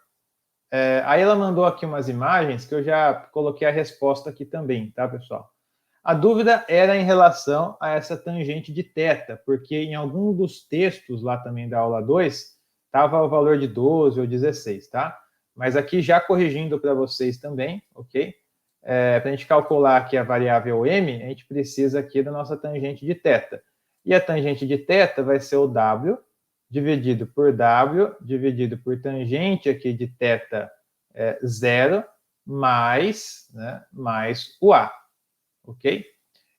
Aí ela mandou aqui umas imagens que eu já coloquei a resposta aqui também, tá, pessoal? A dúvida era em relação a essa tangente de θ, porque em algum dos textos lá também da aula 2, estava o valor de 12 ou 16, tá? Mas aqui já corrigindo para vocês também, ok? Para a gente calcular aqui a variável m, a gente precisa aqui da nossa tangente de θ. E a tangente de θ vai ser o w dividido por tangente aqui de θ 0 mais, né, mais o a, ok?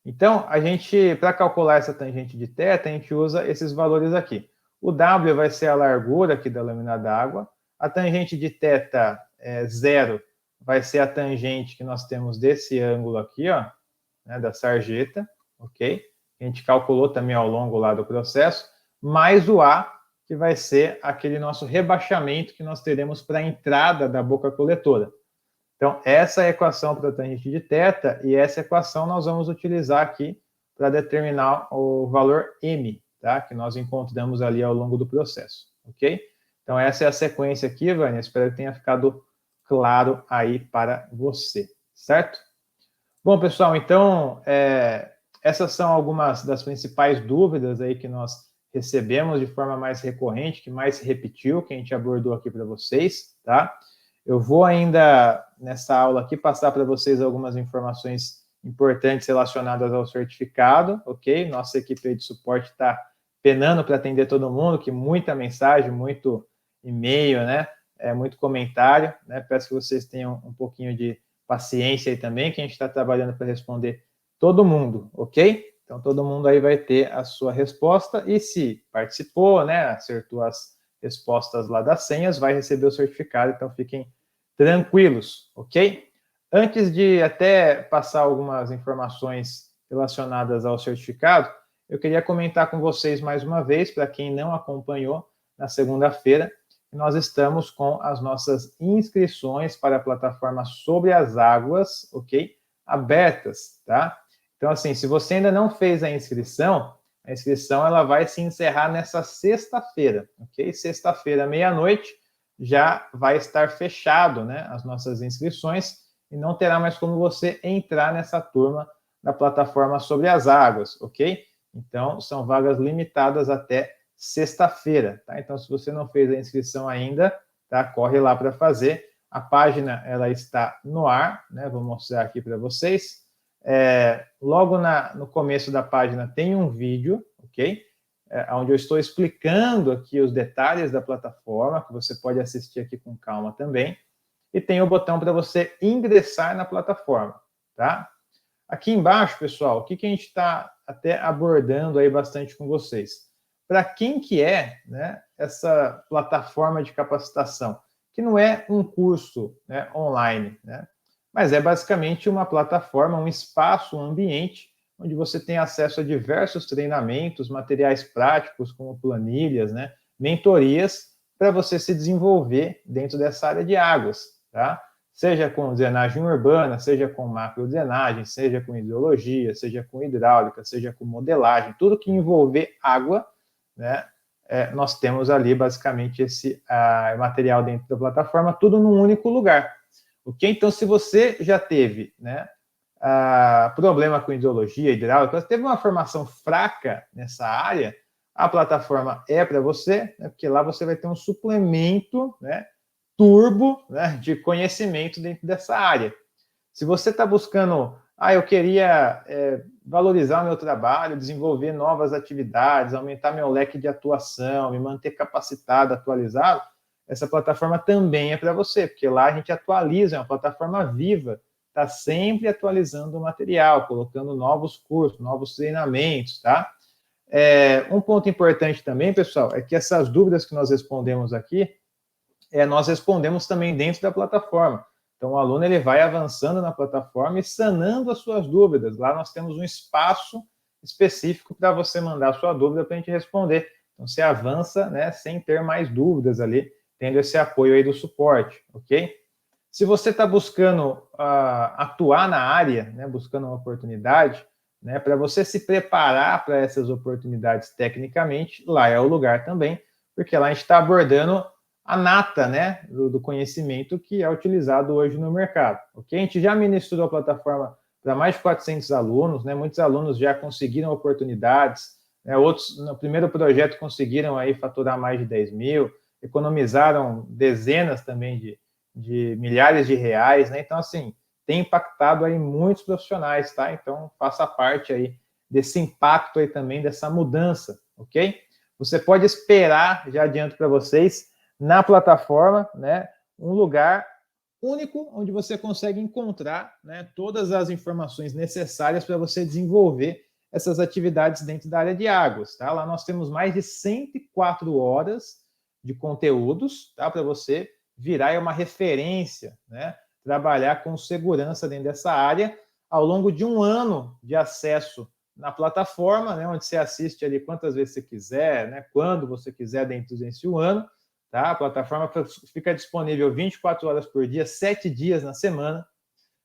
Então, a gente, para calcular essa tangente de θ, a gente usa esses valores aqui. O w vai ser a largura aqui da lâmina d'água, a tangente de θ 0 vai ser a tangente que nós temos desse ângulo aqui, ó, né, da sarjeta, ok? A gente calculou também ao longo lá do processo, mais o A, que vai ser aquele nosso rebaixamento que nós teremos para a entrada da boca coletora. Então, essa é a equação para a tangente de θ, e essa equação nós vamos utilizar aqui para determinar o valor m, tá? Que nós encontramos ali ao longo do processo, ok? Então, essa é a sequência aqui, Vânia, espero que tenha ficado claro aí para você, certo? Bom, pessoal, então, essas são algumas das principais dúvidas aí que nós recebemos de forma mais recorrente, que mais se repetiu, que a gente abordou aqui para vocês, tá? Eu vou ainda, nessa aula aqui, passar para vocês algumas informações importantes relacionadas ao certificado, ok? Nossa equipe aí de suporte está penando para atender todo mundo, que muita mensagem, muito e-mail, né? Muito comentário, né? Peço que vocês tenham um pouquinho de paciência aí também, que a gente está trabalhando para responder todo mundo, ok? Então, todo mundo aí vai ter a sua resposta, e se participou, né, acertou as respostas lá das senhas, vai receber o certificado, então fiquem tranquilos, ok? Antes de até passar algumas informações relacionadas ao certificado, eu queria comentar com vocês mais uma vez, para quem não acompanhou, na segunda-feira, nós estamos com as nossas inscrições para a plataforma Sobre as Águas, ok? Abertas, tá? Então, assim, se você ainda não fez a inscrição ela vai se encerrar nessa sexta-feira, ok? Sexta-feira, meia-noite, já vai estar fechado, né, as nossas inscrições, e não terá mais como você entrar nessa turma da plataforma Sobre as Águas, ok? Então, são vagas limitadas até sexta-feira, tá? Então, se você não fez a inscrição ainda, tá? Corre lá para fazer. A página, ela está no ar, né? Vou mostrar aqui para vocês. Logo no começo da página tem um vídeo, ok? Onde eu estou explicando aqui os detalhes da plataforma, que você pode assistir aqui com calma também. E tem o botão para você ingressar na plataforma, tá? Aqui embaixo, pessoal, o que a gente está até abordando aí bastante com vocês? Para quem que é, né, essa plataforma de capacitação? Que não é um curso, né, online, né? Mas é basicamente uma plataforma, um espaço, um ambiente onde você tem acesso a diversos treinamentos, materiais práticos, como planilhas, né, mentorias, para você se desenvolver dentro dessa área de águas, tá? Seja com drenagem urbana, seja com macrodrenagem, seja com hidrologia, seja com hidráulica, seja com modelagem, tudo que envolver água, né, nós temos ali basicamente esse material dentro da plataforma, tudo num único lugar. Ok? Então, se você já teve, né, problema com hidrologia, hidráulica, você teve uma formação fraca nessa área, a plataforma é para você, né, porque lá você vai ter um suplemento, né, turbo, né, de conhecimento dentro dessa área. Se você está buscando, eu queria valorizar o meu trabalho, desenvolver novas atividades, aumentar meu leque de atuação, me manter capacitado, atualizado, essa plataforma também é para você, porque lá a gente atualiza, é uma plataforma viva, está sempre atualizando o material, colocando novos cursos, novos treinamentos, tá? Um ponto importante também, pessoal, é que essas dúvidas que nós respondemos aqui, nós respondemos também dentro da plataforma. Então, o aluno ele vai avançando na plataforma e sanando as suas dúvidas. Lá nós temos um espaço específico para você mandar a sua dúvida para a gente responder. Então, você avança, né, sem ter mais dúvidas ali, tendo esse apoio aí do suporte, ok? Se você está buscando atuar na área, né, buscando uma oportunidade, né, para você se preparar para essas oportunidades tecnicamente, lá é o lugar também, porque lá a gente está abordando a nata, né, do conhecimento que é utilizado hoje no mercado, ok? A gente já ministrou a plataforma para mais de 400 alunos, né? Muitos alunos já conseguiram oportunidades, né? Outros, no primeiro projeto, conseguiram aí faturar mais de 10 mil, economizaram dezenas também de milhares de reais, né? Então, assim, tem impactado aí muitos profissionais, tá? Então, faça parte aí desse impacto aí também, dessa mudança, ok? Você pode esperar, já adianto para vocês, na plataforma, né, um lugar único onde você consegue encontrar, né, todas as informações necessárias para você desenvolver essas atividades dentro da área de águas, tá? Lá nós temos mais de 104 horas de conteúdos, tá? Para você virar uma referência, né? Trabalhar com segurança dentro dessa área ao longo de um ano de acesso na plataforma, né? Onde você assiste ali quantas vezes você quiser, né? Quando você quiser dentro desse um ano, tá? A plataforma fica disponível 24 horas por dia, 7 dias na semana,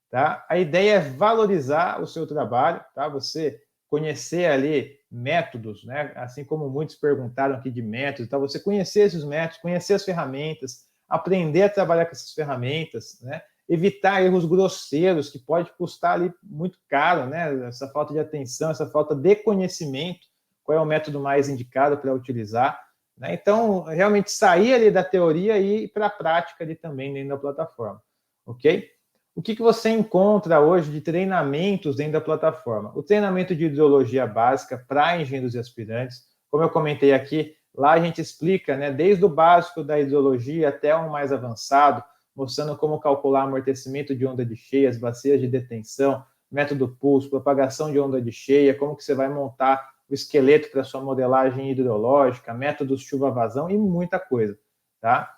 tá? A ideia é valorizar o seu trabalho, tá? Você conhecer ali métodos, né? Assim como muitos perguntaram aqui de métodos, tá? Você conhecer esses métodos, conhecer as ferramentas, aprender a trabalhar com essas ferramentas, né? Evitar erros grosseiros que pode custar ali muito caro, né? Essa falta de atenção, essa falta de conhecimento, qual é o método mais indicado para utilizar, né? Então, realmente sair ali da teoria e ir para a prática ali também dentro da plataforma, ok? O que você encontra hoje de treinamentos dentro da plataforma? O treinamento de hidrologia básica para engenheiros e aspirantes, como eu comentei aqui, lá a gente explica, né, desde o básico da hidrologia até o mais avançado, mostrando como calcular amortecimento de onda de cheia, as bacias de detenção, método pulso, propagação de onda de cheia, como que você vai montar o esqueleto para sua modelagem hidrológica, métodos chuva-vazão e muita coisa, tá?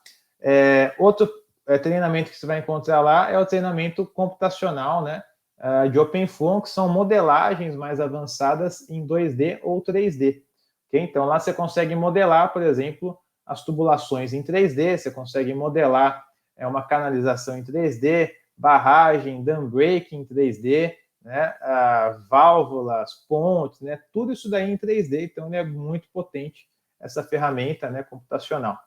Outro treinamento que você vai encontrar lá é o treinamento computacional, né, de OpenFOAM, que são modelagens mais avançadas em 2D ou 3D. Okay? Então, lá você consegue modelar, por exemplo, as tubulações em 3D, você consegue modelar uma canalização em 3D, barragem, dam break em 3D, né, válvulas, pontes, né, tudo isso daí em 3D, então é muito potente essa ferramenta, né, computacional,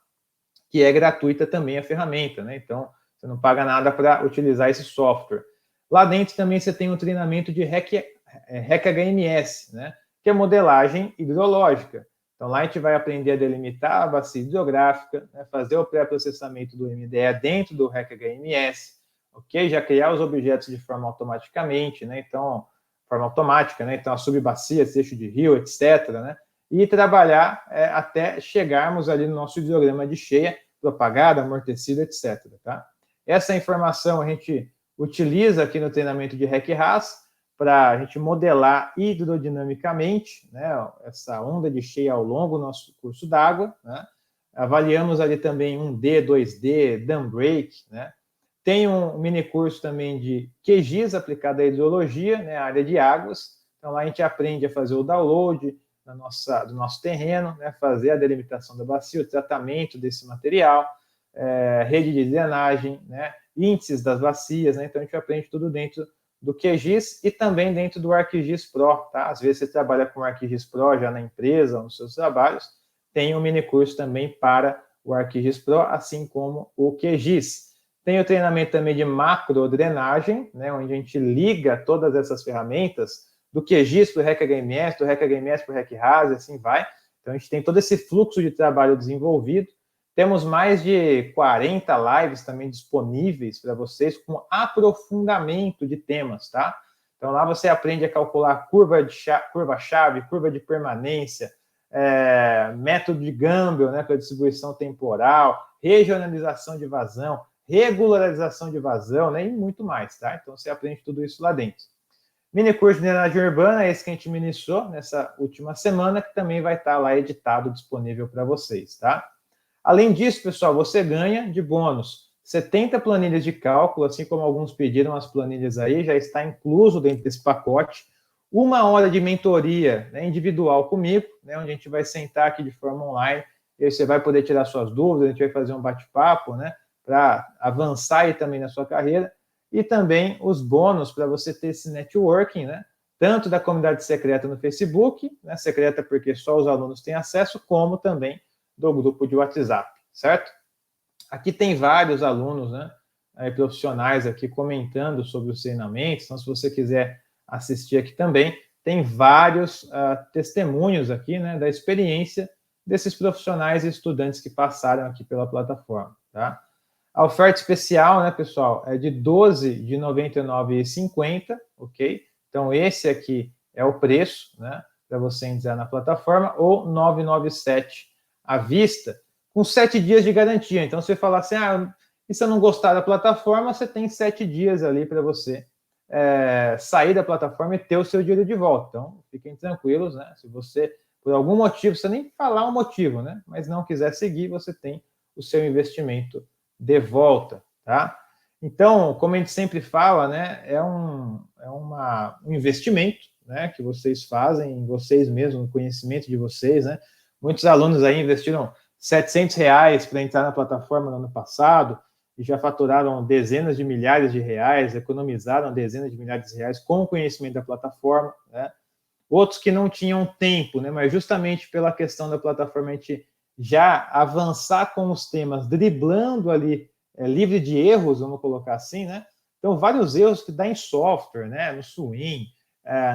que é gratuita também a ferramenta, né? Então, você não paga nada para utilizar esse software. Lá dentro também você tem um treinamento de REC HMS, né? Que é modelagem hidrológica. Então, lá a gente vai aprender a delimitar a bacia hidrográfica, né? Fazer o pré-processamento do MDE dentro do REC HMS, ok? Já criar os objetos de forma automaticamente, né? Então, forma automática, né? Então, a subbacia, eixo de rio, etc., né? E trabalhar até chegarmos ali no nosso hidrograma de cheia, propagada, amortecida, etc. Tá? Essa informação a gente utiliza aqui no treinamento de REC-RAS para a gente modelar hidrodinamicamente, né, essa onda de cheia ao longo do nosso curso d'água, né? Avaliamos ali também 1D, 2D, dam break, né? Tem um mini curso também de QGIS aplicado à hidrologia, né, área de águas. Então lá a gente aprende a fazer o download do nosso terreno, né, fazer a delimitação da bacia, o tratamento desse material, rede de drenagem, né, índices das bacias, né, então a gente aprende tudo dentro do QGIS e também dentro do ArcGIS Pro, tá? Às vezes você trabalha com o ArcGIS Pro já na empresa ou nos seus trabalhos, tem um mini curso também para o ArcGIS Pro, assim como o QGIS. Tem o treinamento também de macro drenagem, né, onde a gente liga todas essas ferramentas do QGIS para o REC-HMS, do REC-HMS para o REC-RAS, e assim vai. Então, a gente tem todo esse fluxo de trabalho desenvolvido. Temos mais de 40 lives também disponíveis para vocês com aprofundamento de temas, tá? Então, lá você aprende a calcular curva-chave, curva de permanência, método de Gumbel, né, para distribuição temporal, regionalização de vazão, regularização de vazão, né, e muito mais, tá? Então, você aprende tudo isso lá dentro. Mini curso de drenagem urbana, esse que a gente ministrou nessa última semana, que também vai estar lá editado, disponível para vocês, tá? Além disso, pessoal, você ganha de bônus 70 planilhas de cálculo, assim como alguns pediram as planilhas aí, já está incluso dentro desse pacote. 1 hora de mentoria, né, individual comigo, né, onde a gente vai sentar aqui de forma online, e aí você vai poder tirar suas dúvidas, a gente vai fazer um bate-papo, né, para avançar aí também na sua carreira. E também os bônus para você ter esse networking, né? Tanto da comunidade secreta no Facebook, né? Secreta porque só os alunos têm acesso, como também do grupo de WhatsApp, certo? Aqui tem vários alunos, né? Profissionais aqui comentando sobre os treinamentos, então se você quiser assistir aqui também, tem vários testemunhos aqui, né? Da experiência desses profissionais e estudantes que passaram aqui pela plataforma, tá? A oferta especial, né, pessoal, é de 12 de R$ 99,50, ok? Então, esse aqui é o preço, né, para você entrar na plataforma, ou R$ 997 à vista, com 7 dias de garantia. Então, se você falar assim, e se eu não gostar da plataforma, você tem 7 dias ali para você sair da plataforma e ter o seu dinheiro de volta. Então, fiquem tranquilos, né? Se você, por algum motivo, você nem falar um motivo, né? Mas não quiser seguir, você tem o seu investimento de volta, tá? Então, como a gente sempre fala, né? É um investimento, né? Que vocês fazem em vocês mesmos, no conhecimento de vocês, né? Muitos alunos aí investiram R$ 700 para entrar na plataforma no ano passado, e já faturaram dezenas de milhares de reais, economizaram dezenas de milhares de reais com o conhecimento da plataforma, né? Outros que não tinham tempo, né? Mas justamente pela questão da plataforma, a gente já avançar com os temas, driblando ali, livre de erros, vamos colocar assim, né? Então, vários erros que dá em software, né? No Swing,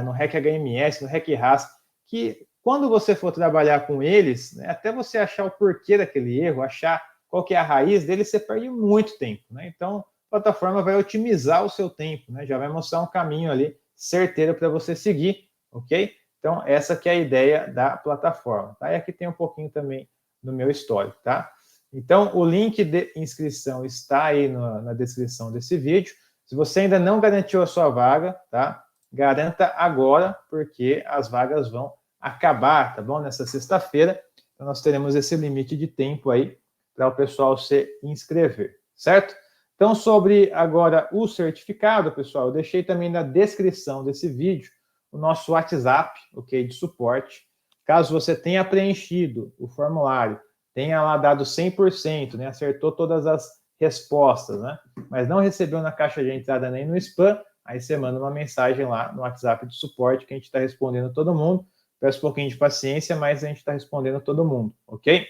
no Hack HMS, no Hack RAS, que quando você for trabalhar com eles, né, até você achar o porquê daquele erro, achar qual que é a raiz dele, você perde muito tempo, né? Então, a plataforma vai otimizar o seu tempo, né? Já vai mostrar um caminho ali certeiro para você seguir, ok? Então, essa que é a ideia da plataforma, tá? E aqui tem um pouquinho também do meu histórico, tá? Então, o link de inscrição está aí na descrição desse vídeo. Se você ainda não garantiu a sua vaga, tá? Garanta agora, porque as vagas vão acabar, tá bom? Nessa sexta-feira, então nós teremos esse limite de tempo aí para o pessoal se inscrever, certo? Então, sobre agora o certificado, pessoal, eu deixei também na descrição desse vídeo o nosso WhatsApp, ok, de suporte. Caso você tenha preenchido o formulário, tenha lá dado 100%, né, acertou todas as respostas, né, mas não recebeu na caixa de entrada nem no spam, aí você manda uma mensagem lá no WhatsApp de suporte que a gente está respondendo todo mundo. Peço um pouquinho de paciência, mas a gente está respondendo todo mundo, ok?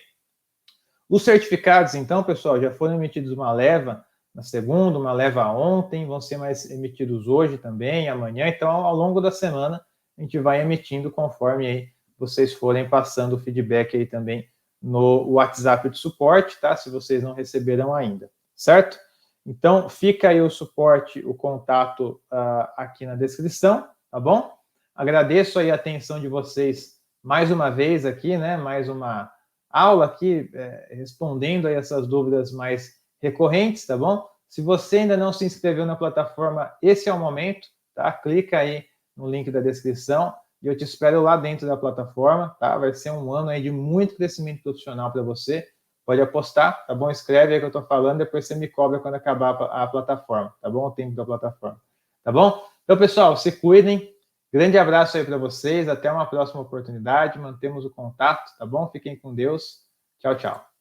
Os certificados, então, pessoal, já foram emitidos uma leva na segunda, uma leva ontem, vão ser mais emitidos hoje também, amanhã. Então, ao longo da semana, a gente vai emitindo conforme aí vocês forem passando o feedback aí também no WhatsApp de suporte, tá? Se vocês não receberam ainda, certo? Então, fica aí o suporte, o contato aqui na descrição, tá bom? Agradeço aí a atenção de vocês mais uma vez aqui, né? Mais uma aula aqui, respondendo aí essas dúvidas mais recorrentes, tá bom? Se você ainda não se inscreveu na plataforma, esse é o momento, tá? Clica aí no link da descrição e eu te espero lá dentro da plataforma, tá? Vai ser um ano aí de muito crescimento profissional para você. Pode apostar, tá bom? Escreve aí o que eu estou falando, depois você me cobra quando acabar a plataforma, tá bom? O tempo da plataforma, tá bom? Então, pessoal, se cuidem. Grande abraço aí para vocês, até uma próxima oportunidade, mantemos o contato, tá bom? Fiquem com Deus. Tchau, tchau.